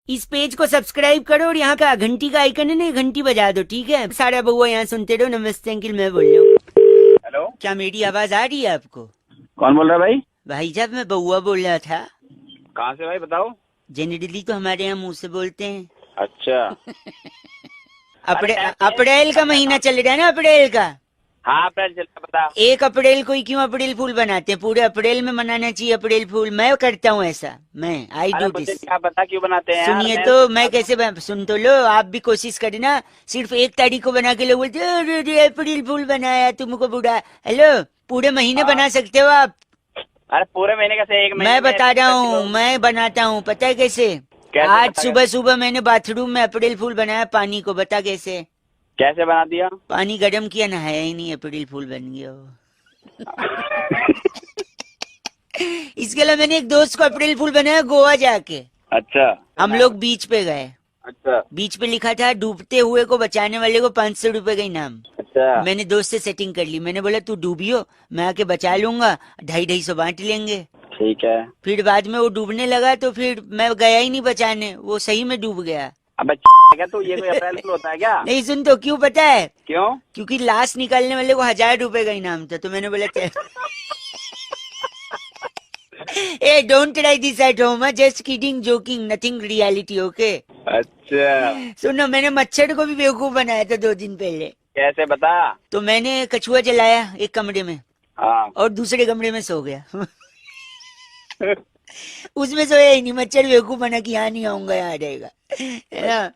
इस पेज को सब्सक्राइब करो और यहाँ का घंटी का आइकन है ना, घंटी बजा दो, ठीक है? सारा बउआ यहाँ सुनते रहो। नमस्ते अंकिल, मैं बोल रहा हूँ। हेलो, क्या मेरी आवाज आ रही है आपको? कौन बोल रहा है भाई? भाई साहब, मैं बउआ बोल रहा था। कहाँ से भाई बताओ? जनरली तो हमारे यहाँ मुंह से बोलते हैं। अच्छा। अप्रैल का महीना चल रहा है ना, अप्रैल का। हाँ, अप्रैल चल रहा, बता। 1 अप्रैल को ही क्यों अप्रैल फूल बनाते हैं? पूरे अप्रैल में मनाना चाहिए अप्रैल फूल। मैं करता हूँ ऐसा, आई अरे डू मुझे दिस। क्या पता क्यों बनाते हैं यार। सुनिए तो, मैं कैसे सुन तो लो, आप भी कोशिश करना। सिर्फ 1 तारीख को बना के लोग बोलते हैं, अरे रे, अप्रैल फूल बनाया तुमको बुढ़ा। हेलो, पूरे महीने बना सकते हो आप। अरे पूरे महीने कैसे? एक महीने मैं में बता रहा 10 हूँ, किलो। मैं बनाता हूँ, पता है कैसे? कैसे आज बता? सुबह सुबह मैंने बाथरूम में अप्रैल फूल बनाया पानी को, बता कैसे? कैसे बना दिया? पानी गर्म किया, नहाया ही नहीं, अप्रैल फूल बन गया वो। इसके अलावा मैंने एक दोस्त को अप्रैल फूल बनाया गोवा जाके। अच्छा। हम लोग बीच पे गए। अच्छा। बीच पे लिखा था डूबते हुए को बचाने वाले को 500 रुपए का इनाम। अच्छा। मैंने दोस्त से सेटिंग कर ली। मैंने बोला तू डूबियो, मैं आके बचा लूंगा, 250-250 बांट लेंगे। ठीक है। फिर बाद में वो डूबने लगा तो फिर मैं गया ही नहीं बचाने, वो सही में डूब गया। अबे क्या तू, ये कोई अप्रैल फूल होता है क्या? नहीं सुन तो, क्यों पता है? क्यों? क्योंकि लाश निकालने वाले को 1000 रुपए का इनाम था, तो मैंने बोला चल। ए don't try this at home, just kidding, joking, nothing reality, okay? अच्छा। सुनो, मैंने मच्छर को भी बेवकूफ बनाया था 2 दिन पहले। कैसे बता? तो मैंने कछुआ जलाया एक कमरे में हाँ। और दूसरे कमरे में सो गया। उसमें सोया ही नहीं, मच्छर बेवकूफ बना कि यहाँ नहीं आऊंगा, यहाँ रहेगा, है ना?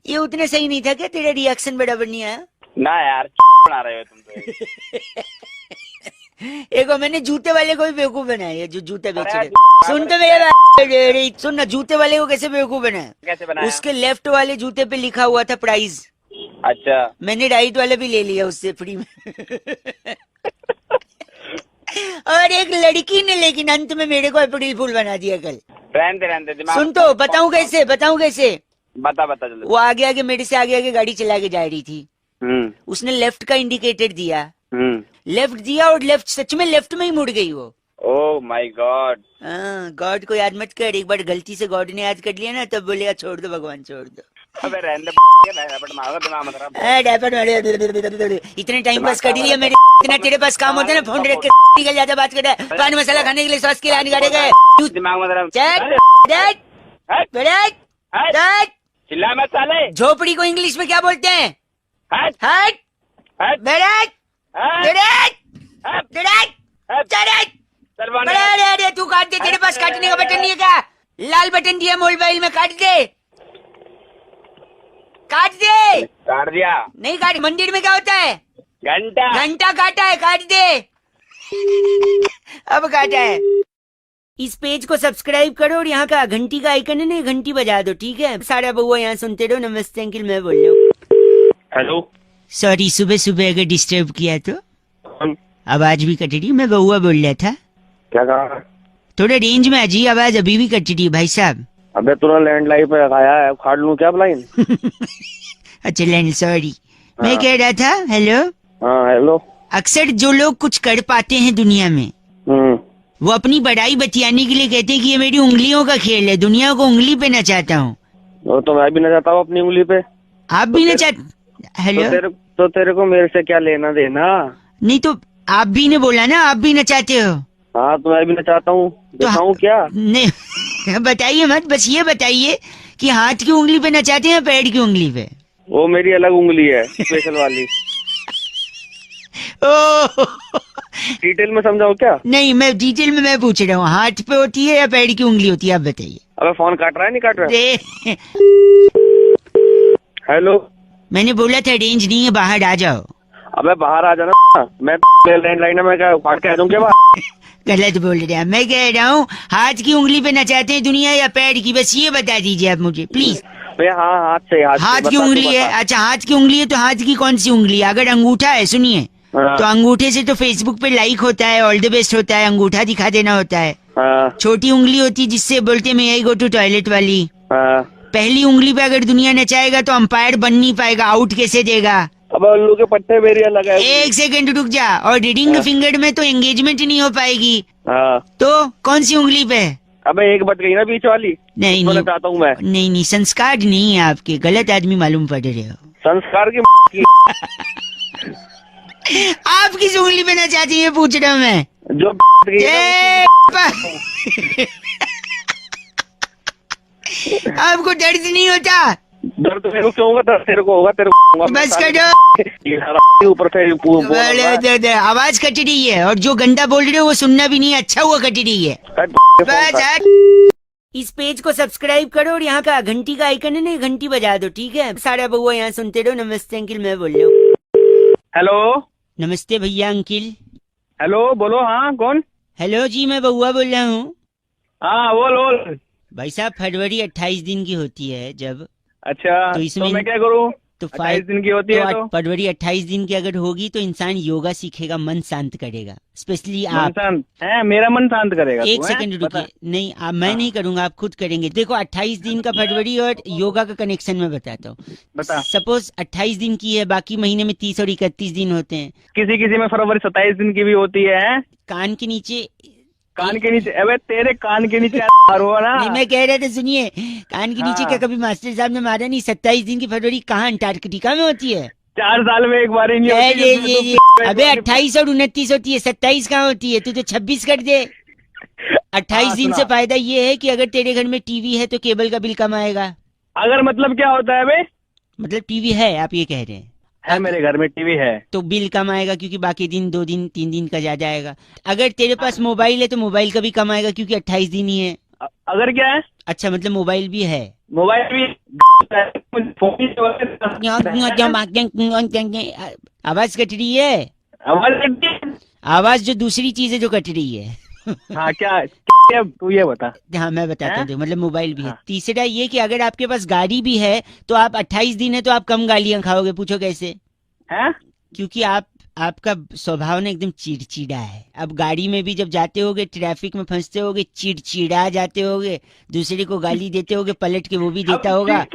ये उतना सही नहीं था क्या? तेरा रिएक्शन बराबर नहीं आया ना यार, बना रहे हो तुम तो। एक और मैंने जूते वाले को भी बेवकूफ बनाया, जो जूते बेच अरे रहे। यार, सुन तो मेरा बात, सुन ना, जूते वाले को कैसे बेवकूफ बनाया? कैसे बनाया? उसके लेफ्ट वाले जूते पे लिखा हुआ था प्राइस। अच्छा। मैंने राइट वाले भी ले लिया उससे फ्री में। और एक लड़की ने लेकिन अंत में मेरे को अप्रैल फूल बना दिया कल। रहने दे दिमाग। सुन तो, बताऊं कैसे? बता बता जल्दी। वो आगे आगे मेरे से आगे आगे गाड़ी चला के जा रही थी। उसने लेफ्ट का इंडिकेटर दिया, लेफ्ट दिया और लेफ्ट सच में लेफ्ट में ही मुड़ गई वो। Oh my God. हाँ, गॉड को याद मत कर, एक बार गलती से गॉड ने याद कर लिया ना, तब बोलेगा छोड़ दो भगवान, छोड़ दो। अबे रहने दे, रैपट मारो, दिमाग मत खराब। डायपर मारे, इतने टाइम पास कर लिया मेरे। इतना तेरे पास काम होता है ना, फोन रख के निकल जाता, बात कर रहा है, पान मसाला खाने के लिए सॉस के लिए निकालेगा। दिमाग मत खराब। चिल्ला मत साले। झोपड़ी को इंग्लिश में क्या बोलते हैं? हट हट, हट बेड़क, हट बेड़क, हट बेड़क, हट। चढ़क। सरवाने। अरे अरे, तू काट दे, तेरे पास काटने का बटन नहीं है क्या? लाल बटन दिया मोबाइल में, काट दे, काट दे। काट दिया। नहीं काट, मंदिर में क्या होता है? घंटा। घंटा काटा है, काट दे। अब काटा है। इस पेज को सब्सक्राइब करो और यहाँ का घंटी का आइकन है ना, घंटी बजा दो, ठीक है? सारा बउआ यहाँ सुनते रहो। नमस्ते अंकिल, मैं बोल रहा हूँ। हेलो। सॉरी, सुबह सुबह अगर डिस्टर्ब किया तो। कौन? आवाज भी कट रही, मैं बउआ बोल रहा था। क्या कहा? थोड़ा रेंज में आ जाइए, आवाज अभी भी कट रही है भाई साहब। अबे तूने लैंडलाइन पे रखाया है, उखाड़ लूं क्या लाइन? अच्छा लैंड, सॉरी। मैं हाँ। कह रहा था, हेलो, हाँ हेलो। अक्सर जो लोग कुछ कर पाते हैं दुनिया में, वो अपनी बड़ाई बतियाने के लिए कहते हैं कि ये मेरी उंगलियों का खेल है, दुनिया को उंगली पे नचाता हूँ। वो तो मैं भी नचाता हूँ अपनी उंगली पे। आप भी नचा? हेलो। तो तेरे को मेरे से क्या लेना देना? नहीं तो आप भी ने बोला ना, आप भी नचाते हो। हाँ तो मैं भी नचाता हूँ, दिखाऊं क्या? नहीं, बताइए मत, बस ये बताइए कि हाथ की उंगली पे नचाते हैं या पैर की उंगली पे? वो मेरी अलग उंगली है, स्पेशल वाली। ओह, डिटेल में समझाओ क्या? नहीं, मैं डिटेल में मैं पूछ रहा हूँ, हाथ पे होती है या पैर की उंगली होती है, आप बताइए। अबे फोन काट रहा है नहीं काट रहा है? हेलो। मैंने बोला था रेंज नहीं है, बाहर आ जाओ। अबे बाहर आ जाना, मैं लैंडलाइन में क्या उखाड़ के आ जाऊँ क्या? गलत बोल रहे हैं, मैं कह रहा हूँ हाथ की उंगली पे नचाते हैं दुनिया या पैर की, बस ये बता दीजिए आप मुझे प्लीज। हाँ हाथ से, हाथ की उंगली है, अच्छा हाथ की उंगली है, तो हाथ की कौन सी उंगली है? अगर अंगूठा है, सुनिए, तो अंगूठे से तो फेसबुक पे लाइक होता है, ऑल द बेस्ट होता है, अंगूठा दिखा देना होता है। छोटी उंगली होती है जिससे बोलते मैं यही गो टू टॉयलेट वाली। पहली उंगली पे अगर दुनिया नचाएगा तो अंपायर बन नहीं पाएगा, आउट कैसे देगा? अब उल्लू के पट्टे मेरी अलग है। एक सेकंड रुक जा। और रीडिंग फिंगर में तो एंगेजमेंट नहीं हो पाएगी। तो कौन सी उंगली पे? अबे एक बच गई ना बीच वाली। नहीं बोलना नहीं चाहता हूँ मैं। नहीं, संस्कार नहीं है आपके, गलत आदमी मालूम पड़ रहे हो। संस्कार की आप किस उंगली पे ना चाहती है पूछ रहा हूँ मैं। जो आपको दर्द नहीं होता? दर्द मेरे को क्यों होगा? दर्द तेरे को होगा, तेरे को होगा। बस करो। ऊपर से आवाज कट रही है और जो गंदा बोल रहे हो वो सुनना भी नहीं, अच्छा हुआ कट रही है। बस इस पेज को सब्सक्राइब करो और यहाँ का घंटी का आइकन है ना, घंटी बजा दो, ठीक है? सारा बउआ यहाँ सुनते रहो। नमस्ते अंकिल, मैं बोल रहा हूँ। हेलो। नमस्ते भैया अंकिल। हेलो, बोलो। हाँ, कौन? हेलो जी, मैं बउआ बोल रहा हूँ। हाँ, बोल। भाई साहब, फरवरी 28 दिन की होती है जब। अच्छा, तो इसमें मैं क्या करूँ? तो 28 दिन की होती है तो फरवरी 28 दिन की अगर होगी तो इंसान योगा सीखेगा, मन शांत करेगा। स्पेशली आप। है, मेरा मन शांत करेगा। एक सेकंड रुकिए। नहीं, मैं नहीं करूंगा, आप खुद करेंगे। देखो 28 दिन का फरवरी और योगा का कनेक्शन मैं बताता हूँ। बता। सपोज 28 दिन की है, बाकी महीने में 30 और 31 दिन होते हैं। किसी में फरवरी 27 दिन की भी होती है। कान के नीचे अबे तेरे कान के नीचे मारो ना। नहीं, मैं कह रहा था सुनिए, कान के नीचे हाँ। क्या कभी मास्टर साहब ने मारा नहीं? 27 दिन की फरवरी कहाँ अंटार्कटिका में होती है? 4 साल में एक बार ही नहीं होती है। अबे 28 और 29 होती है, 27 कहाँ होती है? तू तो 26 कर दे। 28 दिन से फायदा ये है कि अगर तेरे घर में टीवी है तो केबल का बिल कम आएगा। अगर मतलब क्या होता है बे? मतलब टीवी है, आप ये कह रहे हैं? है, मेरे घर में टीवी है तो बिल कम आएगा क्योंकि बाकी दिन 2 दिन 3 दिन का ज्यादा आएगा। अगर तेरे पास मोबाइल है तो मोबाइल का भी कम आएगा क्योंकि 28 दिन ही है। अगर क्या है? अच्छा, मतलब मोबाइल भी है। मोबाइल भी आवाज कट रही है। आवाज जो दूसरी चीज है जो कट रही है। हाँ, क्या तू ये बता। हाँ, मैं बताता हूँ। मतलब मोबाइल भी है। तीसरा ये कि अगर आपके पास गाड़ी भी है तो आप 28 दिन है तो आप कम गालियां खाओगे। पूछो कैसे? है? क्योंकि आपका स्वभाव ना एकदम चिड़चिड़ा है। अब गाड़ी में भी जब जाते होगे, ट्रैफिक में फंसते होगे, चिड़चिड़ा जाते होगे, दूसरे को गाली देते होगे, पलट के वो भी देता होगा।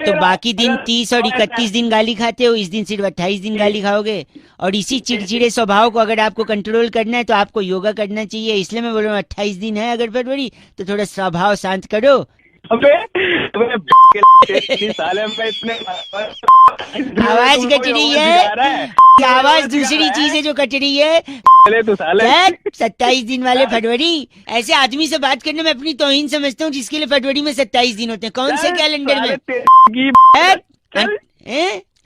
तो बाकी दिन 30 और 31 दिन गाली खाते हो, इस दिन सिर्फ 28 दिन गाली खाओगे। और इसी चिड़चिड़े स्वभाव को अगर आपको कंट्रोल करना है तो आपको योगा करना चाहिए। इसलिए मैं बोल रहा हूँ 28 दिन है अगर फरवरी, तो थोड़ा स्वभाव शांत करो। आवाज कट रही है। आवाज दूसरी चीज है जो कट रही है। 27 दिन वाले फरवरी, ऐसे आदमी से बात करने में अपनी तौहीन समझता हूँ जिसके लिए फरवरी में 27 दिन होते हैं। कौन से कैलेंडर में?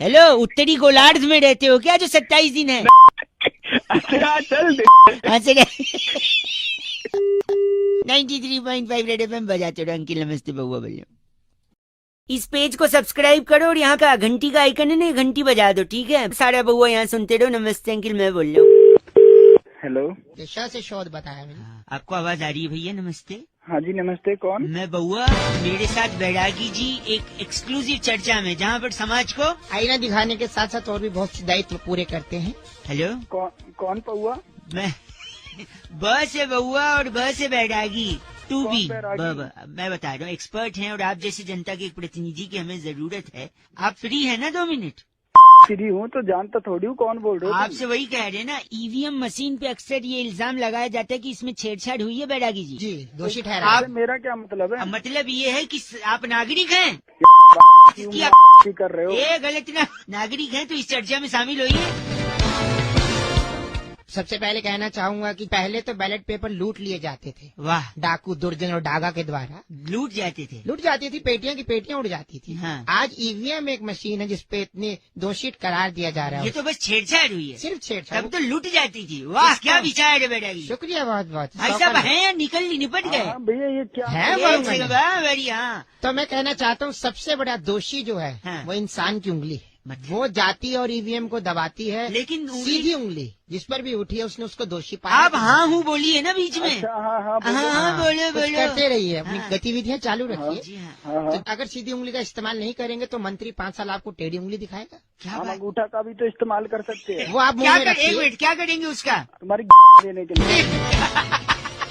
हेलो, उत्तरी गोलार्ध में रहते हो क्या जो 27 दिन है? चल 93.5 रेड एफएम बजाते रहो। अंकिल नमस्ते, बउआ बोलिए। इस पेज को सब्सक्राइब करो और यहाँ का घंटी का आइकन है ना, घंटी बजा दो, ठीक है? सारा बउआ यहाँ सुनते रहो। नमस्ते अंकिल, मैं बोल रहा हूँ। हेलो। दिशा से शोध बताया मैंने। आपको आवाज आ रही है भैया? नमस्ते। हाँ जी, नमस्ते। कौन? मैं बउआ। मेरे साथ बैरागी जी एक एक्सक्लूसिव चर्चा में, जहाँ पर समाज को आईना दिखाने के साथ साथ और भी बहुत से दायित्व पूरे करते हैं। हेलो। कौन पौआ? मैं बस है बउआ और बस है बैरागी। तू भी मैं बता रहा हूँ, एक्सपर्ट हैं और आप जैसे जनता के एक प्रतिनिधि की हमें जरूरत है। आप फ्री है ना 2 मिनट? फ्री हूँ तो जानता थोड़ी हूँ कौन बोल रहे हो। आपसे वही कह रहे हैं ना, ईवीएम मशीन पे अक्सर ये इल्जाम लगाया जाता है कि इसमें छेड़छाड़ हुई है बैरागी जी। जी, दोषी ठहरा। मेरा क्या मतलब है? मतलब ये है कि आप नागरिक हैं। कर रहे हो? ये गलत ना, नागरिक हैं तो इस चर्चा में शामिल होइए। सबसे पहले कहना चाहूंगा कि पहले तो बैलेट पेपर लूट लिए जाते थे। वाह। डाकू, दुर्जन और डागा के द्वारा लूट जाती थी। पेटियां की पेटियां उड़ जाती थी। हाँ। आज ईवीएम एक मशीन है जिसपे इतने दोषी करार दिया जा रहा है। ये तो बस छेड़छाड़ हुई है, सिर्फ छेड़छाड़। तब तो लूट जाती थी। वाह, क्या विचार है बैरागी। शुक्रिया बहुत बहुत। भाई साहब हैं या निपट गए? भैया ये क्या है? बढ़िया। तो मैं कहना चाहता हूँ सबसे बड़ा दोषी जो है वो इंसान की उंगली है। वो जाती और ईवीएम को दबाती है, लेकिन सीधी उंगली जिस पर भी उठी है उसने उसको दोषी पाया। आप हाँ हूँ बोलिए ना बीच में। अच्छा, हाँ, बोलो करते रहिए, अपनी गतिविधियाँ चालू रखिए। जी तो अगर सीधी उंगली का इस्तेमाल नहीं करेंगे तो मंत्री 5 साल आपको टेढ़ी उंगली दिखाएगा। क्या हम अंगूठा का भी तो इस्तेमाल कर सकते हैं। वो आप मुंह में रखिए। 1 मिनट, क्या करेंगे उसका? तुम्हारी लेने के लिए।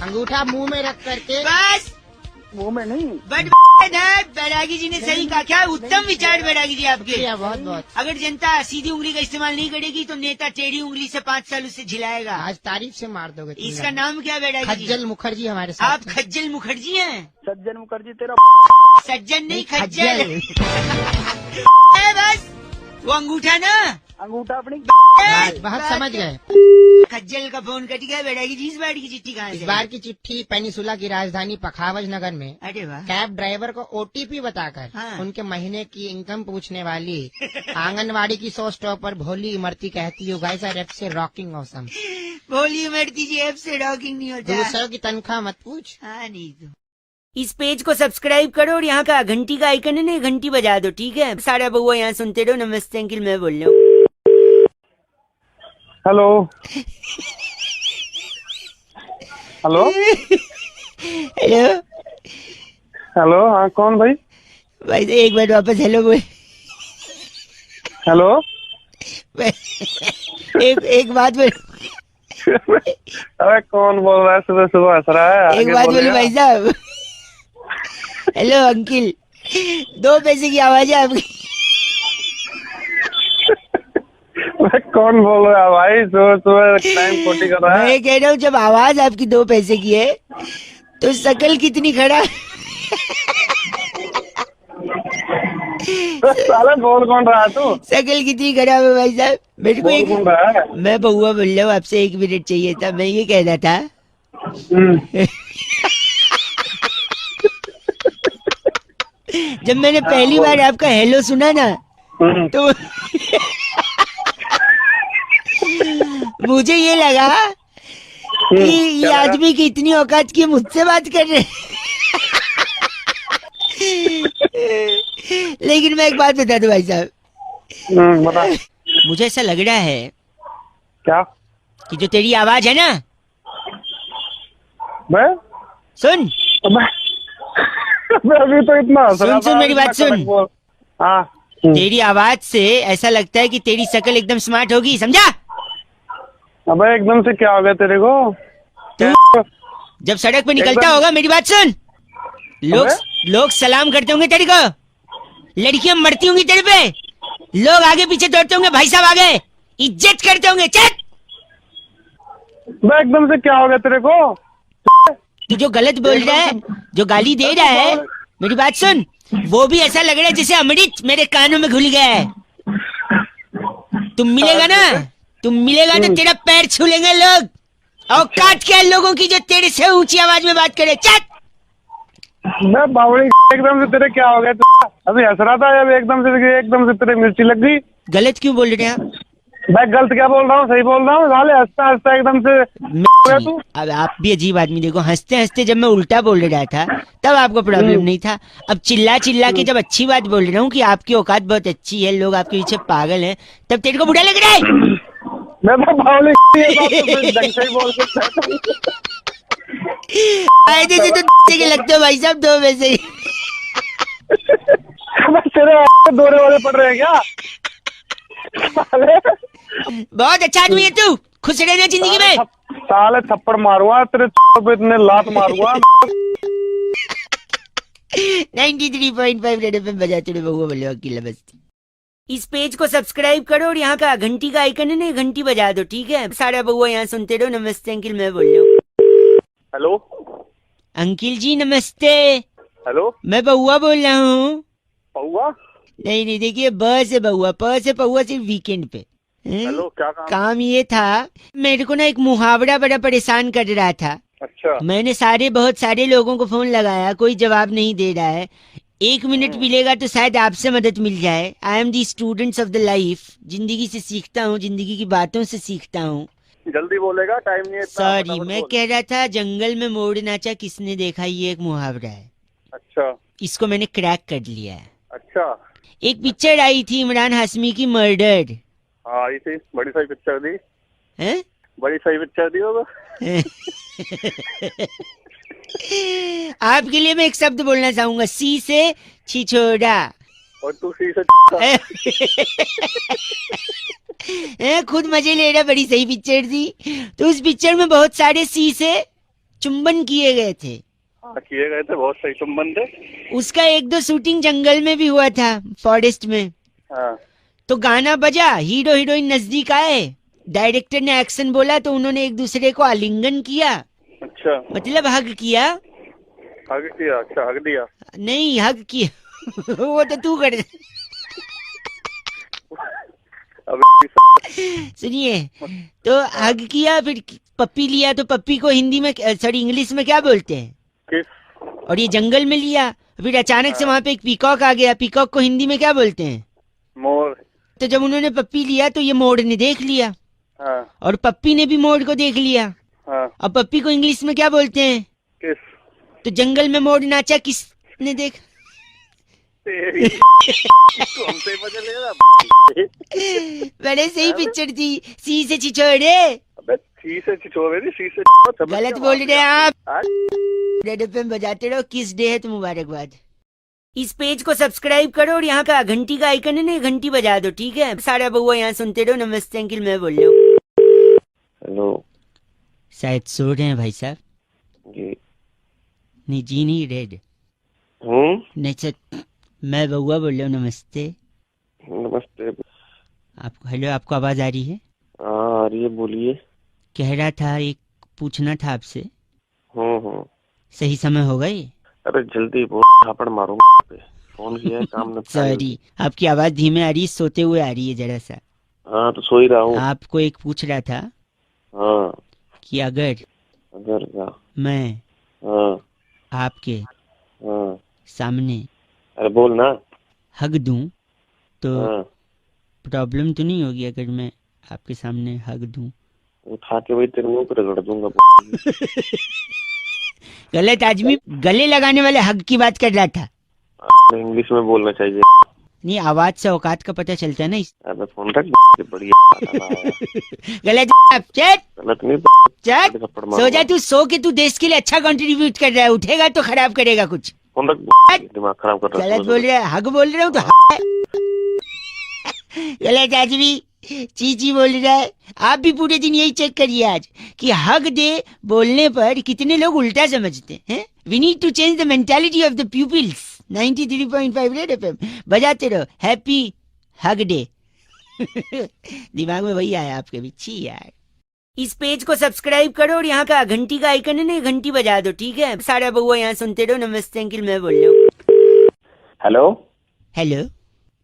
अंगूठा मुंह में रख करके। बस मुंह में नहीं। बट बैरागी जी ने सही कहा। क्या उत्तम विचार बैरागी जी आपके। बहुत बहुत। अगर जनता सीधी उंगली का इस्तेमाल नहीं करेगी तो नेता टेढ़ी उंगली से 5 साल उससे झिलाएगा। आज तारीफ से मार दोगे। इसका नाम क्या बैरागी जी? खज्जल मुखर्जी हमारे साथ। आप खज्जल मुखर्जी हैं? सज्जन मुखर्जी तेरा सज्जन नहीं खज्जल। बस वो अंगूठा ना, अंगूठा अपनी बहुत समझ गए। खज्जल का फोन कट गया बैरागी जी। इस बार की चिट्ठी कहाँ इस से? बार की चिट्ठी पेनिसुला की राजधानी पखावज नगर में अरे वाह। कैब ड्राइवर को ओटीपी बताकर हाँ। उनके महीने की इनकम पूछने वाली आंगनवाड़ी की 100 स्टॉप पर भोली इमरती कहती हो गाइस ऐप से रॉकिंग औसम। भोली इमरती जी ऐप से रॉकिंग नहीं होता। दूसरों की तनख्वाह मत पूछ। हाँ नहीं तो। इस पेज को सब्सक्राइब करो और यहाँ का घंटी का आइकन है ना, घंटी बजा दो, ठीक है? सारा बउआ यहाँ सुनते रहो। नमस्ते अंकिल, मैं बोल रहा हूँ। Hello hello hello hello. हाँ कौन भाई? भाई से एक बार वापस हेलो बोल। हेलो एक बात बोल। अरे कौन बोल रहा है? सुबह सुबह हंस रहा है। एक बात बोली भाई साहब। हेलो अंकिल, 2 पैसे की आवाज है आपकी। कौन बोल रहा है भाई? सुबह सुबह टाइम खोटी कर रहा है। मैं कह रहा हूँ जब आवाज आपकी 2 पैसे की है तो शकल कितनी खड़ा। साले बोल कौन रहा है तू? शकल कितनी खराब है भाई साहब। मेरे को बोल कौन रहा है? मैं बउआ बोल रहा हूँ, आपसे 1 मिनट चाहिए था। मैं ये कहना था जब मैंने पहली बार आपका हेलो सुना ना तो मुझे ये लगा कि ये आदमी की इतनी औकात की मुझसे बात कर रहे। लेकिन मैं एक बात बता दूं भाई साहब, बता। मुझे ऐसा लग रहा है क्या? कि जो तेरी आवाज है ना, मैं सुन मैं अभी तो इतना हंस रहा था। सुन मेरी बात सुन। हाँ तेरी आवाज से ऐसा लगता है कि तेरी शक्ल एकदम स्मार्ट होगी, समझा? अबे एकदम से क्या हो गया तेरे को? तू जब सड़क पे निकलता होगा, मेरी बात सुन, लोग सलाम करते होंगे तेरे को, लड़कियां मरती होंगी तेरे पे, लोग आगे पीछे दौड़ते होंगे, भाई साहब आगे इज्जत करते होंगे। चल मैं एकदम से क्या हो गया तेरे को? तू जो गलत बोल रहा है, जो गाली दे रहा है, मेरी बात सुन, वो भी ऐसा लग रहा है जैसे अमृत मेरे कानों में घुल गया है। तुम मिलेगा ना, तुम मिलेगा तो तेरा पैर छू लेंगे लोग। औकात क्या है लोगों की जो तेरे से ऊंची आवाज में बात करे। चल मैं बावड़ी एकदम से तेरे क्या हो गया? अभी हंस रहा था, अभी एकदम से तेरे मिर्ची लग गई। गलत क्यों बोल रहे हैं आप? मैं गलत क्या बोल रहा हूँ? सही बोल रहा हूँ। साले हंसता हंसता एकदम से तू। अब आप भी अजीब आदमी। देखो हंसते हंसते जब मैं उल्टा बोल रहा था तब आपको प्रॉब्लम नहीं था। अब चिल्ला चिल्ला के जब अच्छी बात बोल रहा हूँ कि आपकी औकात बहुत अच्छी है, लोग आपके पीछे पागल हैं, तब तेरे को बुरा लग रहा है? मैं तो बावड़ी ढंग से ही बोल फायदे से तो के लगते हो भाई साहब, 2 वैसे ही। तेरे दौरे वाले पड़ रहे हैं क्या? बहुत अच्छा आदमी है तू, खुश रहना जिंदगी में। साले थप्पड़ मारूंगा तेरे पे, इतने लात मारूंगा। 93.5 रेड एफएम बजाते रहो बउआ बोलो अकेला बस्ती। इस पेज को सब्सक्राइब करो और यहाँ का घंटी का आइकन है ना, घंटी बजा दो, ठीक है? सारा बउआ यहाँ सुनते रहो। नमस्ते अंकिल, मैं बोल रहा हूँ। हेलो अंकिल जी नमस्ते। हेलो मैं बउआ बोल रहा हूँ। पौआ? नहीं देखिए, ब से बउआ, प से पौआ सिर्फ वीकेंड पे। हेलो क्या काम ये था, मेरे को ना एक मुहावरा बड़ा परेशान कर रहा था। अच्छा। मैंने बहुत सारे लोगों को फोन लगाया, कोई जवाब नहीं दे रहा है। 1 मिनट मिलेगा तो शायद आपसे मदद मिल जाए। I am the students of the life. जिंदगी से सीखता हूँ, जिंदगी की बातों से सीखता हूँ। जल्दी बोलेगा, टाइम नहीं है। सॉरी, मैं कह रहा था जंगल में मोड़ नाचा किसने देखा, ये एक मुहावरा है। अच्छा। इसको मैंने क्रैक कर लिया है। अच्छा। एक पिक्चर आई थी इमरान हाशमी की, मर्डर। हाँ आई थी, बड़ी सही पिक्चर दी। हैं? बड़ी सही पिक्चर दी होगा। आपके लिए मैं एक शब्द बोलना चाहूंगा, सी से छिछोड़ा। और तू सी से खुद मजे ले रहा, बड़ी सही पिक्चर थी। तो उस पिक्चर में बहुत सारे सी से चुंबन किए गए थे। हाँ किए गए थे, बहुत सही संबंध है। उसका 1-2 शूटिंग जंगल में भी हुआ था, फॉरेस्ट में। हाँ। तो गाना बजा, हीरो हीरोइन नजदीक आए, डायरेक्टर ने एक्शन बोला तो उन्होंने एक दूसरे को आलिंगन किया। अच्छा, मतलब हग किया। हग किया? अच्छा, हग दिया? नहीं, हग किया वो तो तू कर। सुनिए, तो हग किया, फिर पप्पी लिया, तो पप्पी को हिंदी में, सॉरी इंग्लिश में क्या बोलते हैं? किस? और ये जंगल में लिया, फिर अचानक से वहाँ पे एक पीकॉक आ गया, पीकॉक को हिंदी में क्या बोलते हैं? मोर। तो जब उन्होंने पप्पी लिया तो ये मोर ने देख लिया। हाँ। और पप्पी ने भी मोर को देख लिया। हाँ। अब पप्पी को इंग्लिश में क्या बोलते हैं? किस? तो जंगल में मोर नाचा, किसने देख? हमसे मजा ले रहा। बड़े सही पिक्चर थी, सी से छिछोरे। अबे सी से छिछोरे नहीं, सी से गलत बोल रहे हैं आप। रेड एफएम बजाते रहो, किस डे है तो मुबारकबाद। इस पेज को सब्सक्राइब करो और यहाँ का घंटी का आइकन है ना, घंटी बजा दो, ठीक है? सारा बउआ यहाँ सुनते रहो। नमस्ते अंकिल, मैं बोल रहा हूँ। हेलो। शायद सो रहे हैं भाई साहब। जी नहीं जी नहीं, रेड नहीं सर, मैं बउआ बोल रहा हूँ। नमस्ते। नमस्ते। आपको हेलो, आपको आवाज आ रही है? हाँ आ रही है, बोलिए। कह रहा था, एक पूछना था आपसे। सही समय होगा ये? अरे जल्दी बोल, झापड़ मारूंगा पे। फोन किया है, काम में। सॉरी, आपकी आवाज धीमे आ रही है, सोते हुए आ रही है जरा सा। हाँ तो सो ही रहा हूँ। आपको एक पूछ रहा था। हाँ। कि अगर क्या? मैं आपके सामने, अरे बोल ना, हग दूं तो प्रॉब्लम तो नहीं होगी? अगर मैं आपके सामने हग दूं, उठा के वही तेरे मुंह पे रगड़ दूंगा। गलत आदमी, गले लगाने वाले हग की बात कर रहा था। इंग्लिश में बोलना चाहिए। नहीं, आवाज से औकात का पता चलता है ना। अबे फोन रख, बढ़िया। गलत। गलत नहीं, सो जा तू, सो के तू देश के लिए अच्छा कंट्रीब्यूट कर रहा है, उठेगा तो खराब करेगा कुछ। फोन रख, दिमाग खराब कर रहा है। गलत बोल रहा है, हग बोल रहा हूँ तो गलत आदमी चीची बोल रहा है। आप भी पूरे दिन यही चेक करिए आज कि हग दे बोलने पर कितने लोग उल्टा समझते हैं। We need to change the mentality of the peoples. 93.5 Red FM बजाते रहो। Happy hug day. दिमाग में वही आया आपके भी। छी यार। इस पेज को सब्सक्राइब करो और यहाँ का घंटी का आइकन है ना, घंटी बजा दो, ठीक है? सारा बउआ यहाँ सुनते रहो। नमस्ते अंकिल, मैं बोल रहा हूँ। हेलो। हेलो,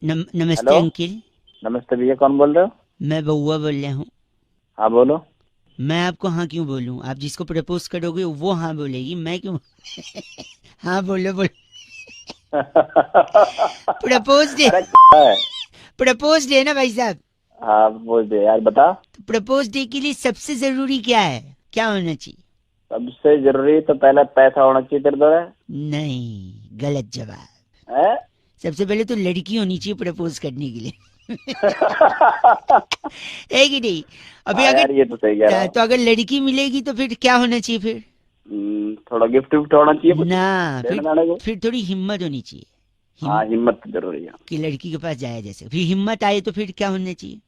नमस्ते अंकिल। नमस्ते भैया, कौन बोल रहे हो? मैं बउआ बोल रहा हूँ। हाँ बोलो। मैं आपको हाँ क्यों बोलूं? आप जिसको प्रपोज करोगे वो हाँ बोलेगी, मैं क्यों? हाँ बोलो बोलो। प्रपोज डे, प्रपोज डे ना भाई साहब। हाँ बोल दे यार, बता। तो प्रपोज डे के लिए सबसे जरूरी क्या है, क्या होना चाहिए? सबसे जरूरी तो पहले पैसा होना चाहिए तेरे द्वारा। नहीं, गलत जवाब है। सबसे पहले तो लड़की होनी चाहिए प्रपोज करने के लिए। एक ही नहीं। अभी अगर ये तो सही कह रहा है। तो अगर लड़की मिलेगी तो फिर क्या होना चाहिए? फिर थोड़ा गिफ्ट विफ्ट होना चाहिए ना, फिर थोड़ी हिम्मत होनी चाहिए। हाँ, हिम्मत जरूरी है कि लड़की के पास जाए। जैसे फिर हिम्मत आए तो फिर क्या होना चाहिए?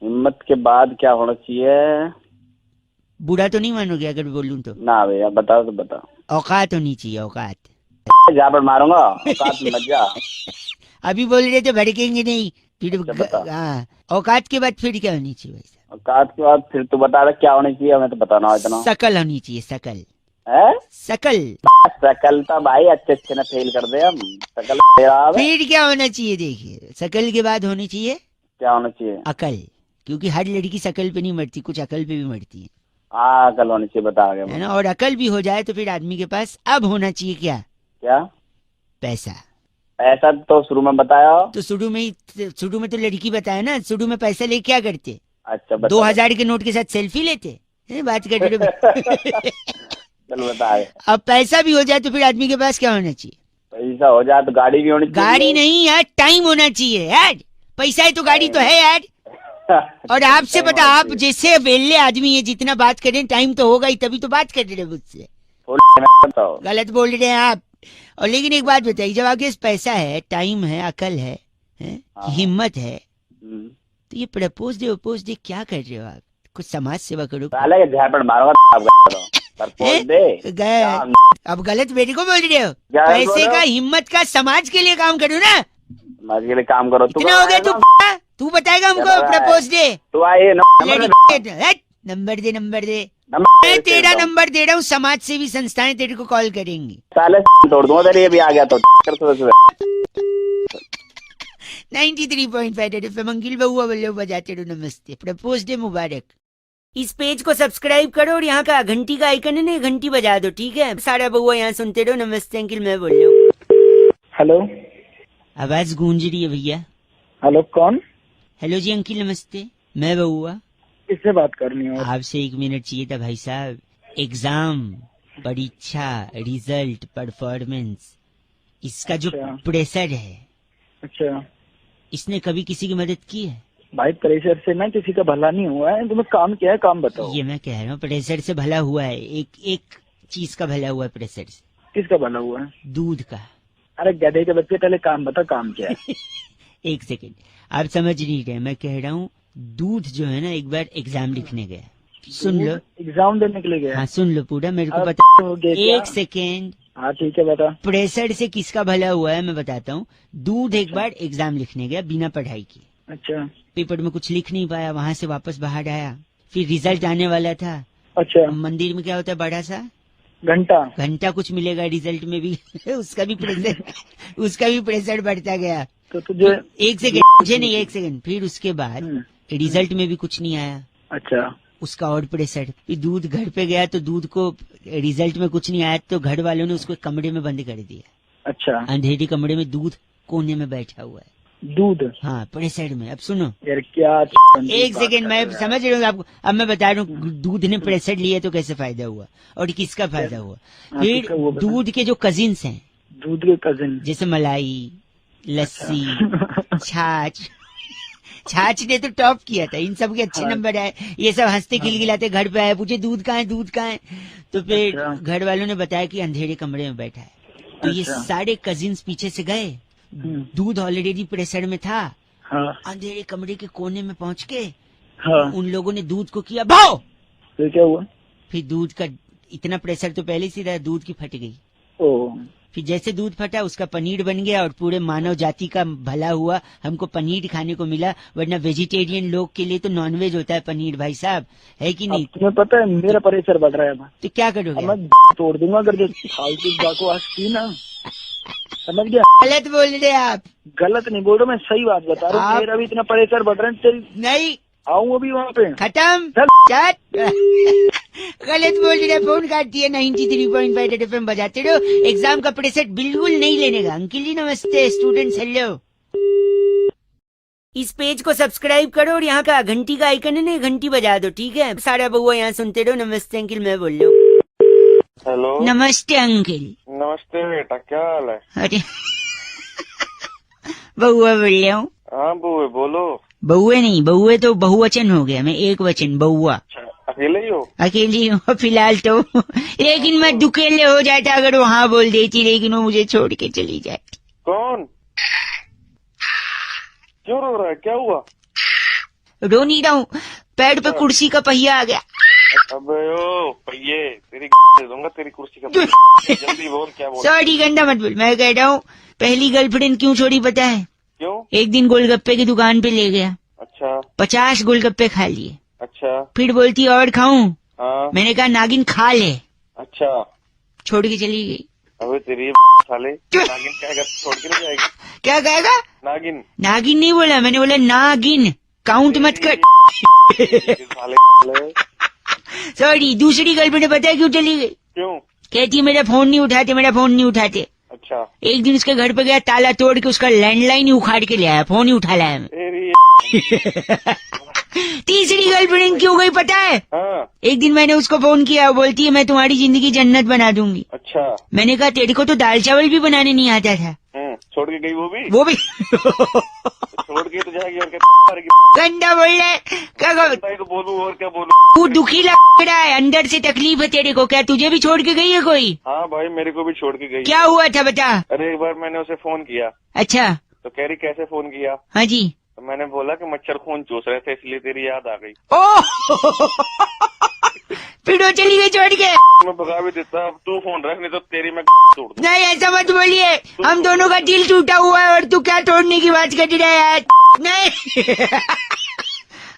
हिम्मत के बाद क्या होना चाहिए? बुरा तो नहीं मानोगे अगर बोलूं तो? ना भैया, बताओ तो बताओ। औकात होनी चाहिए, औकात। जहाँ पर मारूंगा, औकात में मत जा। अभी बोल रहे थे भड़केंगे नहीं, फिर हाँ। औकात के बाद फिर क्या होनी चाहिए भाई? औकात के बाद फिर तू बता क्या होनी चाहिए, हमें तो बताना इतना। शकल होनी चाहिए, शकल। शकल। शकल तो भाई अच्छे ना फेल कर दे हम। शकल फिर क्या होना चाहिए? देखिए, शकल के बाद होनी चाहिए, क्या होना चाहिए? अकल। क्योंकि हर लड़की शकल पे नहीं मरती, कुछ अकल पे भी मरती है। अकल होनी चाहिए, बता गया है ना? और अकल भी हो जाए तो फिर आदमी के पास अब होना चाहिए क्या? पैसा। पैसा तो शुरू में बताया। तो शुरू में तो लड़की बताया ना, शुरू में पैसा ले क्या करते? अच्छा, 2000 के नोट के साथ सेल्फी लेते हैं, बात कर रहे। चलो बता। अब पैसा भी हो जाए तो फिर आदमी के पास क्या होना चाहिए? पैसा हो जाए तो गाड़ी भी होनी चाहिए। गाड़ी नहीं यार, टाइम होना चाहिए यार। पैसा है तो गाड़ी तो है यार। और आपसे पता, आप जैसे वेल्ले आदमी है, जितना बात करें टाइम तो होगा ही, तभी तो बात कर रहे मुझसे। गलत बोल रहे हैं आप। और लेकिन एक बात बताइए, जब आपके पास पैसा है, टाइम है, अकल है, हिम्मत है, तो ये प्रपोज डे क्या कर रहे हो आप? कुछ समाज सेवा करो। प्रपोज दे। गए अब गलत बेटी को बोल रहे हो। क्या बोल पैसे रहे हो? का हिम्मत का समाज के लिए काम करो ना। समाज के लिए काम करो। तू कितना हो गया तू बताएगा हमको। चल रहा है। प्रपोज दे। तू आइए नंबर दे नंबर दे। नंबर मैं तेरा नंबर दे रहा हूँ। समाज सेवी संस्थाएं तेरे को कॉल करेंगी। साले तोड़ दूंगा तेरे। ये भी आ गया तो 93.5 एफएम अंकिल बहुआ बल्लो बजाते रहो। नमस्ते। प्रपोज डे मुबारक। इस पेज को सब्सक्राइब करो और यहाँ का घंटी का आइकन है ना, घंटी बजा दो, ठीक है। सारा बहुआ यहाँ सुनते रहो। नमस्ते अंकिल, मैं बोल रहा हूँ। हेलो आवाज गूंज रही है भैया। हेलो कौन? हेलो जी अंकिल नमस्ते, मैं बहुआ। किससे बात करनी है? आपसे 1 मिनट चाहिए था भाई साहब। एग्जाम, परीक्षा, रिजल्ट, परफॉर्मेंस, इसका जो प्रेशर है, अच्छा, इसने कभी किसी की मदद की है? भाई प्रेशर से ना किसी का भला नहीं हुआ है। तुम्हें काम क्या है, काम बताओ। ये मैं कह रहा हूँ प्रेशर से भला हुआ है। एक चीज का भला हुआ है प्रेशर से। किसका भला हुआ है? दूध का। अरे गधे के बच्चे, पहले काम बता, काम क्या है? 1 सेकेंड, आप समझ नहीं रहे। मैं कह रहा हूँ दूध जो है ना, एक बार एग्जाम लिखने गया। सुन लो। एग्जाम देने के लिए गया? हाँ सुन लो पूरा, मेरे को अब पता। हो गया क्या? 1 सेकेंड। हाँ ठीक है बता। प्रेशर से किसका भला हुआ है मैं बताता हूँ। दूध एक बार एग्जाम लिखने गया बिना पढ़ाई के। अच्छा। पेपर में कुछ लिख नहीं पाया, वहां से वापस बाहर आया। फिर रिजल्ट आने वाला था। अच्छा। मंदिर में क्या होता है, बड़ा सा घंटा कुछ मिलेगा रिजल्ट में भी। उसका भी प्रेशर बढ़ता गया। तो तुझे 1 सेकेंड, मुझे नहीं 1 सेकेंड। फिर उसके बाद रिजल्ट में भी कुछ नहीं आया। अच्छा। उसका और प्रेशर। फिर दूध घर पे गया तो दूध को रिजल्ट में कुछ नहीं आया तो घर वालों ने उसको कमरे में बंद कर दिया। अच्छा। अंधेरी कमरे में दूध कोने में बैठा हुआ है। दूध? हाँ प्रेशर में। अब सुनो यार क्या 1 सेकेंड, मैं समझ रहा हूँ आपको। अब मैं बता रहा हूँ दूध ने प्रेशर लिया तो कैसे फायदा हुआ और किसका फायदा हुआ। फिर दूध के जो कजिन्स हैं, दूध के कजिन, जैसे मलाई, लस्सी, छाछ ने तो टॉप किया था। इन सब के अच्छे नंबर आए। ये सब हंसते खिलखिलाते घर पे आए, पूछे दूध कहाँ है। तो फिर घर वालों ने बताया कि अंधेरे कमरे में बैठा है। तो ये सारे कजिन्स पीछे से गए। दूध ऑलरेडी प्रेशर में था। अंधेरे कमरे के कोने में पहुंच के उन लोगों ने दूध को किया भाव। फिर क्या हुआ? फिर दूध का इतना प्रेशर तो पहले से था, दूध की फट गई। फिर जैसे दूध फटा उसका पनीर बन गया और पूरे मानव जाति का भला हुआ। हमको पनीर खाने को मिला, वरना वेजिटेरियन लोग के लिए तो नॉनवेज होता है पनीर भाई साहब, है कि नहीं? तुम्हें पता है मेरा प्रेशर बढ़ रहा है। तो क्या करोगे? मैं तोड़ दूंगा अगर जो फालतू बकवास की ना, समझ गया? गलत बोल रहे आप। गलत नहीं बोल रहा, मैं सही बात बता रहा हूँ। मेरा भी इतना प्रेशर बढ़ रहा है। चल नहीं आऊँ अभी वहाँ पे। खत्म। गलत बोल रहे, फोन काट दिया। 93.5 एफएम बजाते रहो। एग्जाम का प्रेशर बिल्कुल नहीं लेने का। अंकिल जी नमस्ते, स्टूडेंट्स हेलो। इस पेज को सब्सक्राइब करो और यहाँ का घंटी का आइकन है ना, घंटी बजा दो, ठीक है। सारा बहुआ यहाँ सुनते रहो। नमस्ते अंकिल, मैं बोल रहा हूँ। हेलो नमस्ते अंकिल। नमस्ते बेटा, क्या हाल है? अरे बहुआ बोल रहा हूँ। हाँ बुए बोलो। बहुए नहीं, बहुए तो बहुवचन हो गया, मैं एक वचन बहुआ। अकेले ही हो? अकेली हूँ फिलहाल तो। लेकिन मैं दुकेले हो जाता अगर वो हाँ बोल देती, लेकिन वो मुझे छोड़ के चली जाती। कौन? क्यों रो रहा है, क्या हुआ? रो नहीं रहा हूँ, पैर पे कुर्सी का पहिया आ गया। अबे ओ पहिए, तेरी दे दूंगा तेरी कुर्सी का पहिया। जल्दी बोल, क्या बोल? सॉरी गंदा मत बोल। मैं कह रहा हूँ पहली गर्लफ्रेंड क्यों छोड़ी पता है? क्यों? एक दिन गोलगप्पे की दुकान पे ले गया। अच्छा। 50 गोलगप्पे खा लिए। अच्छा। फिर बोलती और खाऊं? हाँ। मैंने कहा नागिन खा ले। अच्छा। छोड़ के चली गई। अबे तेरी साले, नागिन कहेगा छोड़ के नहीं जाएगी? क्या कहेगा? नागिन। नागिन नहीं बोला मैंने, बोला नागिन। काउंट मत कर। सॉरी। दूसरी गर्लफ्रेंड पता है क्यों चली गई? क्यों? कहती मेरा फोन नहीं उठाते। अच्छा। एक दिन उसके घर पे गया, ताला तोड़ के उसका लैंडलाइन ही उखाड़ के ले आया, फोन ही उठा लाया मैं। तीसरी गर्लफ्रेंड क्यों गई पता है? हाँ। एक दिन मैंने उसको फोन किया, वो बोलती है मैं तुम्हारी जिंदगी जन्नत बना दूंगी। अच्छा। मैंने कहा तेरे को तो दाल चावल भी बनाने नहीं आता था। छोड़ के गई वो भी? छोड़ के तो जाएगी और क्या? गंदा बोल रहे, क्या बोलूं और क्या बोलूं? तू दुखी लग रहा है, अंदर से तकलीफ है तेरे को। क्या तुझे भी छोड़ के गई है कोई? हाँ भाई मेरे को भी छोड़ के गई। क्या हुआ था बता? अरे एक बार मैंने उसे फोन किया। अच्छा। तो कह रही कैसे फोन किया? हाँ जी। तो मैंने बोला कि मच्छर खून चूस रहे थे इसलिए तेरी याद आ गई। ओह फिर वो चली गई छोड़ के। मैं भगा भी देता, अब तू फोन रख, नहीं तो तेरी मैं तोड़ दूँ। नहीं ऐसा मत बोलिए, हम दोनों का दिल टूटा हुआ है और तू क्या तोड़ने की बात कर रहा है यार। नहीं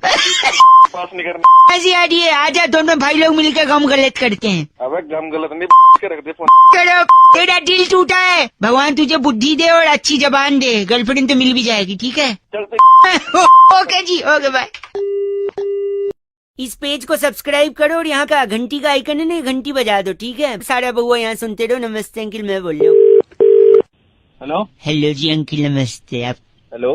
पास नहीं करना। ऐसी आ रही है, आजा दोनों भाई लोग मिलकर गम गलत करते हैं। अबे गम गलत नहीं के रख दे फोन। करो, तेरा दिल टूटा है, भगवान तुझे बुद्धि दे और अच्छी जबान दे, गर्लफ्रेंड तो मिल भी जाएगी, ठीक है। चलते ओके जी, ओके बाय। इस पेज को सब्सक्राइब करो और यहाँ का घंटी का आइकन है ना, घंटी बजा दो, ठीक है। सारा बहुआ यहाँ सुनते रहो। नमस्ते अंकिल, मैं बोल रहा हूँ। हेलो हेलो जी अंकिल, नमस्ते। आप हेलो,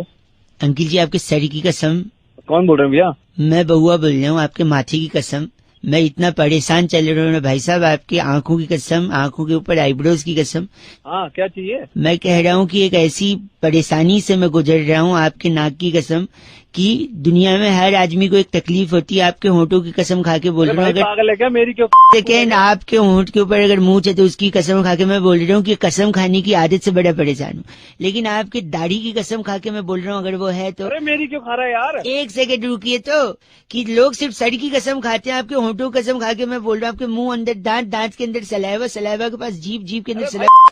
अंकिल जी, आपके सर की कसम, कौन बोल रहे हैं भैया? मैं बहुआ बोल रहा हूँ, आपके माथे की कसम, मैं इतना परेशान चल रहा हूँ भाई साहब, आपकी आंखों की कसम, आंखों के ऊपर आईब्रोज की कसम। हाँ, क्या चाहिए? मैं कह रहा हूँ कि एक ऐसी परेशानी से मैं गुजर रहा हूँ, आपके नाक की कसम, कि दुनिया में हर आदमी को एक तकलीफ होती है, आपके होंठों की कसम खा के बोल रहा हूँ। अगर पागल है क्या? मेरी क्यों? सेकेंड, आपके होंठ के ऊपर अगर मूंछ है तो उसकी कसम खा के मैं बोल रहा हूँ कि कसम खाने की आदत से बड़ा परेशान हूँ। लेकिन आपके दाढ़ी की कसम खा के मैं बोल रहा हूँ अगर वो है तो। अरे मेरी क्यों खा रहा है यार? एक सेकंड रुकिए तो, कि लोग सिर्फ सर की कसम खाते हैं, आपके होंठों की कसम खा के मैं बोल रहा हूँ आपके मुंह अंदर दांत, दांत के अंदर सलाइवा, सलाइवा के पास जीभ, जीभ के अंदर सलाइवा।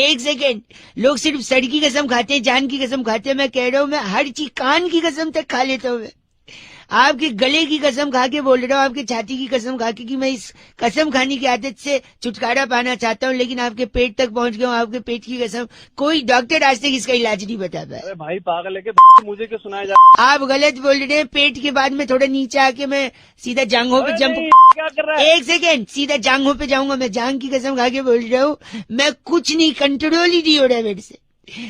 एक सेकेंड, लोग सिर्फ सर की कसम खाते हैं, जान की कसम खाते हैं, मैं कह रहा हूँ मैं हर चीज, कान की कसम तक खा लेता हूँ मैं। आपके गले की कसम खा के बोल रहा हूँ, आपके छाती की कसम खा के, कि मैं इस कसम खाने की आदत से छुटकारा पाना चाहता हूँ, लेकिन आपके पेट तक पहुँच गया हूँ। आपके पेट की कसम, कोई डॉक्टर आज तक इसका इलाज नहीं बता पाया। अरे भाई पागल है क्या? मुझे क्यों सुनाया जा? आप गलत बोल रहे हैं। पेट के बाद में थोड़ा नीचे आके मैं सीधा जांघों पे जंप। क्या कर रहा है? एक सेकेंड, सीधा जांघों पे जाऊंगा। मैं जांघ की कसम खा के बोल रहा हूँ, मैं कुछ नहीं, कंट्रोल ही नहीं हो रहा है मेरे से।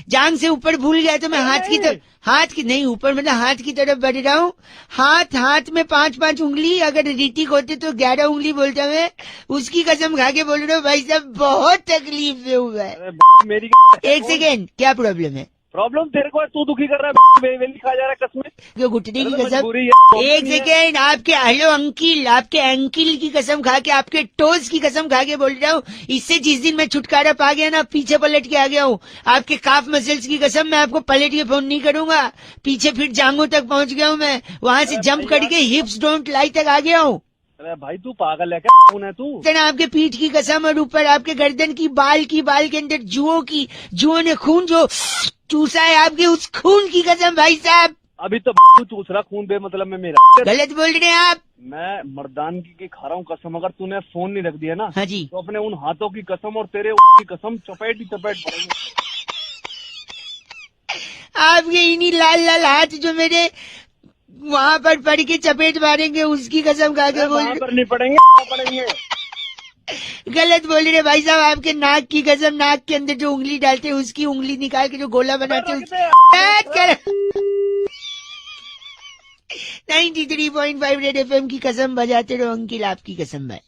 जांघ से ऊपर भूल गया तो मैं हाथ की तरफ, हाथ की नहीं ऊपर, मतलब हाथ की तरफ बढ़ रहा हूँ। हाथ में 5-5 उंगली, अगर रीतिक होते तो 11 उंगली बोलता मैं, उसकी कसम खा के बोल रहा हूँ भाई साहब, बहुत तकलीफ में हुआ है। मेरी एक सेकेंड, क्या प्रॉब्लम है? प्रॉब्लम तेरे को है, तू दुखी कर रहा है, वेली खा जा रहा है कसम। क्यों घुटने की कसम? मजबूरी है। एक सेकेंड, आपके हेलो अंकिल, आपके अंकिल की कसम खा के, आपके टोज की कसम खा के बोल रहा हूँ, इससे जिस दिन मैं छुटकारा पा गया ना, पीछे पलट के आ गया हूँ। आपके काफ मसल्स की कसम, मैं आपको पलट के फोन नहीं करूंगा, पीछे फिर जांघों तक पहुँच गया हूँ मैं, वहाँ से जंप करके हिप्स डोंट लाई तक आ गया हूँ। अरे भाई तू पागल है क्या? कौन है तू? आपके पीठ की कसम, और ऊपर आपके गर्दन की बाल के अंदर जुओं ने खून जो चूसा है, आपके उस खून की कसम भाई साहब। अभी तो तू चूस रहा खून बे मतलब में मेरा। गलत बोल रहे हैं आप। मैं मर्दानगी की खा रहा हूँ कसम, अगर तूने फोन नहीं रख दिया ना, हाँ जी, तो अपने उन हाथों की कसम और तेरे की कसम चपेट ही चपेट पड़ेंगे। आपके इन्हीं लाल लाल हाथ जो मेरे वहाँ पर पड़ के चपेट मारेंगे, उसकी कसम खा के बोल। पर नहीं पड़ेंगे। गलत बोल रहे भाई साहब। आपके नाक की कसम, नाक के अंदर जो उंगली डालते हैं उसकी उंगली निकाल के जो गोला बनाते हैं। 93.5 रेड एफएम की कसम बजाते रहो अंकिल, आपकी कसम भाई।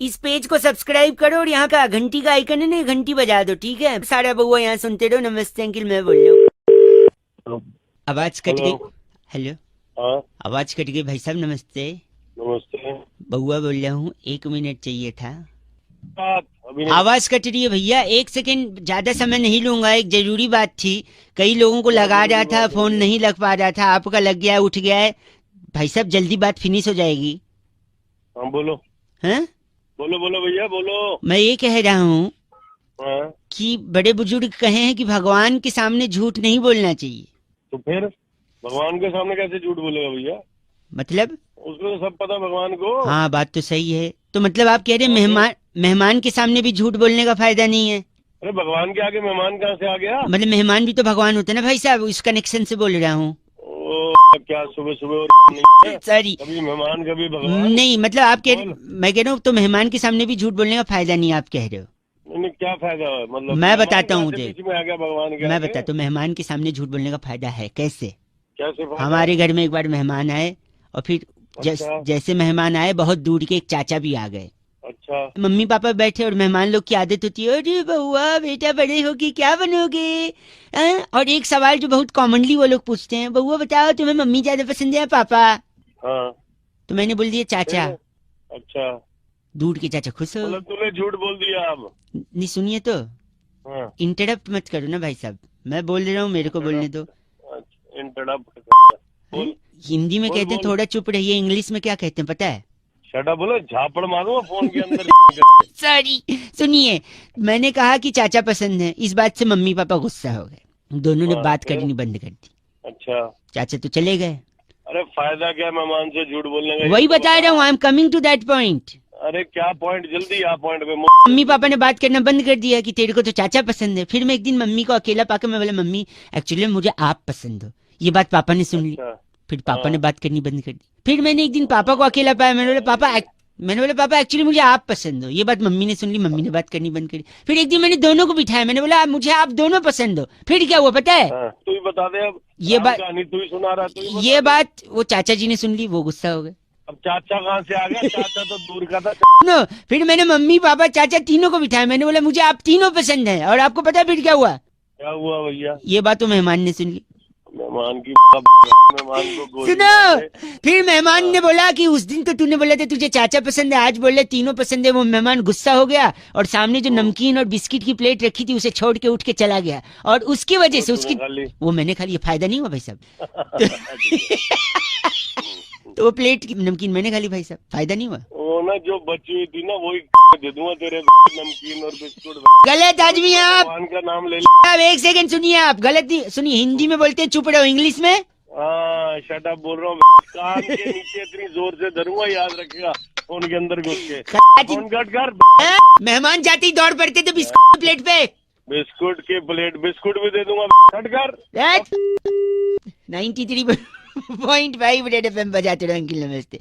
इस पेज को सब्सक्राइब करो और यहाँ का घंटी का आइकन है ना, घंटी बजा दो, ठीक है। सारा बहुआ यहाँ सुनते रहो। नमस्ते अंकिल, मैं बोल रहा हूँ। आवाज कट गई। हेलो, आवाज कट गई भाई साहब। नमस्ते। नमस्ते, बहुआ बोल रहा हूँ, 1 मिनट चाहिए था। अभी आवाज कट रही है भैया, 1 सेकंड, ज्यादा समय नहीं लूंगा। एक जरूरी बात थी, कई लोगों को लगा रहा था, फोन नहीं लग पा रहा था, आपका लग गया, उठ गया है भाई साहब, जल्दी बात फिनिश हो जाएगी। हाँ बोलो। हैं? बोलो बोलो भैया बोलो। मैं ये कह रहा हूँ कि बड़े बुजुर्ग कहे हैं कि भगवान के सामने झूठ नहीं बोलना चाहिए। तो फिर भगवान के सामने कैसे झूठ बोलेगा भैया? मतलब उसको तो सब पता भगवान को। हाँ, बात तो सही है। तो मतलब आप कह रहे हैं मेहमान के सामने भी झूठ बोलने का फायदा नहीं है? अरे भगवान के आगे मेहमान कहाँ से आ गया? मतलब मेहमान भी तो भगवान होते हैं ना भाई साहब, इस कनेक्शन से बोल रहा हूँ। क्या सुबह सुबह सॉरी, कभी मेहमान कभी भगवान नहीं, मतलब आप मैं कह रहा हूँ तो मेहमान के सामने भी झूठ बोलने का फायदा नहीं, आप कह रहे हो। नहीं, क्या फायदा है? मतलब मैं बताता हूँ मुझे, आ गया भगवान के मैं बताता हूँ मेहमान के सामने झूठ बोलने का फायदा है। कैसे? हमारे घर में एक बार मेहमान आए और फिर जैसे मेहमान आए, बहुत दूर के एक चाचा भी आ गए। अच्छा। मम्मी पापा बैठे और मेहमान लोग की आदत होती है, अरे बउआ बेटा बड़े होके क्या बनोगे? और एक सवाल जो बहुत कॉमनली वो लोग पूछते हैं, बउआ बताओ तुम्हें मम्मी ज्यादा पसंद है या पापा? हाँ। तो मैंने बोल दिया चाचा। अच्छा। दूर के चाचा खुश हो। मतलब तूने झूठ बोल दिया अब? नहीं, सुनिए तो। हाँ। इंटरप्ट मत करो ना भाई साहब, मैं बोल रहा हूँ, मेरे को बोलने दो। इंटरप्ट हिंदी में कहते हैं थोड़ा चुप रहिए, इंग्लिश में क्या कहते हैं पता है? शटा बोलो, झापड़ मारूंगा फोन के अंदर। सॉरी, सुनिए, मैंने कहा कि चाचा पसंद है, इस बात से मम्मी पापा गुस्सा हो गए, दोनों ने बात करनी बंद कर दी। अच्छा, चाचा तो चले गए। अरे फायदा क्या मेहमान से झूठ बोलने का? वही बता रहा हूँ, I am coming to that point. अरे क्या पॉइंट, जल्दी आ पॉइंट पे। मम्मी पापा ने बात करना बंद कर दिया कि तेरे को तो चाचा पसंद है। फिर मैं एक दिन मम्मी को अकेला पाकर मैं बोला, मम्मी एक्चुअली मुझे आप पसंद हो। ये बात पापा ने सुन ली। फिर पापा ने बात करनी बंद कर दी। फिर मैंने एक दिन पापा को अकेला पाया, मैंने बोला पापा एक्चुअली मुझे आप पसंद हो। ये बात मम्मी ने सुन ली, मम्मी ने बात करनी बंद कर दी। फिर एक दिन मैंने दोनों को बिठाया, मैंने बोला मुझे आप दोनों पसंद हो। फिर क्या हुआ पता है? तू ही बता दे अब। ये बात तू ही सुना रहा, तू ही ये बात वो चाचा जी ने सुन ली, वो गुस्सा हो गए। अब चाचा कहाँ से आ गया? चाचा तो दूर का था। नो, फिर मैंने मम्मी पापा चाचा तीनों को बिठाया, मैंने बोला मुझे आप तीनों पसंद है। और आपको पता है फिर क्या हुआ? क्या हुआ भैया? ये बात तो मेहमान ने सुन ली। मेहमान को सुनो, फिर मेहमान ने बोला कि उस दिन तो तूने बोला था तुझे चाचा पसंद है, आज बोले तीनों पसंद है। वो मेहमान गुस्सा हो गया और सामने जो नमकीन और बिस्किट की प्लेट रखी थी उसे छोड़ के उठ के चला गया। और उसकी वजह से वो मैंने खा लिया। फायदा नहीं हुआ भाई साहब। तो वो प्लेट की नमकीन मैंने खा ली भाई साहब, फायदा नहीं हुआ। वो ना जो बची हुई थी ना वही दे दूंगा तेरे नमकीन और बिस्कुट। गलत आदमी है आप। भगवान का नाम ले अब एक सेकंड सुनिए, आप गलत सुनिए। हिंदी में बोलते हैं चुप रहो, इंग्लिश में शट अप बोल रहा हूँ। कान के नीचे इतनी जोर से धरूंगा, याद रखेगा। फोन के अंदर घुस के फोन कट कर। मेहमान जाते ही दौड़ पड़ते थे बिस्कुट प्लेट पे। बिस्कुट के प्लेट बिस्कुट भी दे दूंगा। कट कर। 93.5 रेड एफएम बजाते रहो। अंकिल नमस्ते।